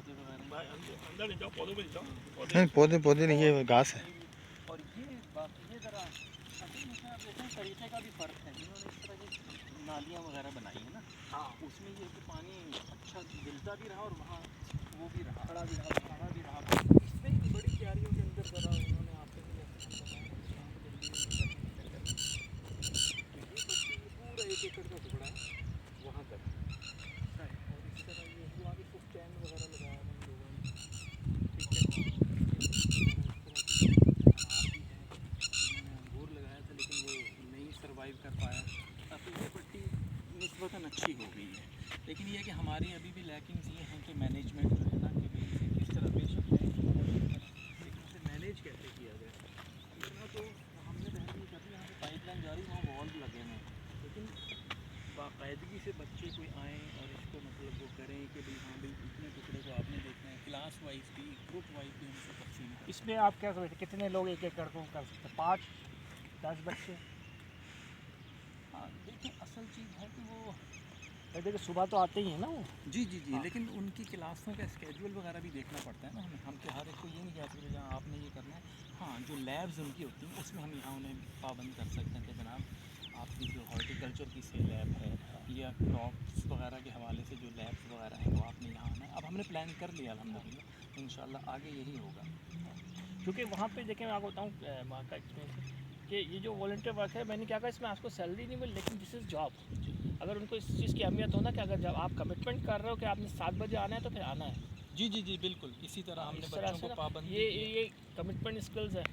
पौधे वगैरह अंदर नहीं जाओ, पौधों पे नहीं जाओ, नहीं पौधे पौधे नहीं है, घास है। और ये बाकी ये ज़रा असल में आप देखें तरीक़े का भी फ़र्क है। इन्होंने इस तरह की नालियाँ वगैरह बनाई है ना, हाँ उसमें ये कि पानी अच्छा गिरता भी रहा और वहाँ वो भी रहा, खड़ा भी रहा। इसमें बड़ी क्यारियों के अंदर ज़रा उन्होंने आपके लिए पूरा 1 एकड़ का टुकड़ा है वहाँ तक, और इस तरह ये जो आगे कुछ स्टैंड वगैरह लगाया है इन लोगों ने, ठीक है। अंगूर लगाया था लेकिन वो नहीं सर्वाइव कर पाया। अब ये पट्टी निस्बतन अच्छी हो गई है, लेकिन ये कि हमारी अभी भी लैकिंग्स ये हैं कि मैनेजमेंट जो है ना कि भाई इसे किस तरह बेशक है, लेकिन उसे मैनेज कैसे किया जाए। इतना तो हमने बहरहाल कर दिया, यहाँ पे पाइपलाइन जा रही है, वहाँ वॉल्व लगे हुए हैं, लेकिन बाकायदगी से बच्चे कोई आएँ और इसको मतलब वो करें कि भाई हाँ भाई इतने टुकड़े को आपने देखना है, क्लास वाइज भी ग्रुप वाइज भी हमसे तकसीम कर। इसमें आप क्या समझते हैं कितने लोग 1 एकड़ को कर सकते हैं? 5-10 बच्चे? हाँ देखिए असल चीज़ है कि वो देखिए सुबह तो आते ही हैं ना वो। जी जी जी हाँ। लेकिन उनकी क्लासों का स्केड्यूल वगैरह भी देखना पड़ता है ना हमें। हम तो हर एक को ये नहीं कह सकते जहाँ आपने ये करना है। हाँ जो लैब्स उनकी होती हैं उसमें हम यहाँ उन्हें पाबंद कर सकते हैं कि जनाब आपकी जो हॉर्टिकल्चर की से लैब है या क्रॉप्स वगैरह के हवाले से जो लैब्स वगैरह हैं वो आपने यहाँ आना है। अब हमने प्लान कर लिया अल्हम्दुलिल्लाह, इंशाल्लाह आगे यही होगा। क्योंकि वहाँ पे देखें मैं आपको बताऊँ वहाँ का एक्सपीरियंस कि ये जो वॉलंटियर वर्क है, मैंने क्या कहा इसमें आपको सैलरी नहीं मिली, लेकिन दिस इज़ जॉब। अगर उनको इस चीज़ की अहमियत हो ना कि अगर जब आप कमिटमेंट कर रहे हो कि आपने 7 बजे आना है तो फिर आना है। जी जी जी बिल्कुल इसी तरह हमने इस तरह बच्चों से को ना पाबंदी ये की है। ये कमिटमेंट स्किल्स है।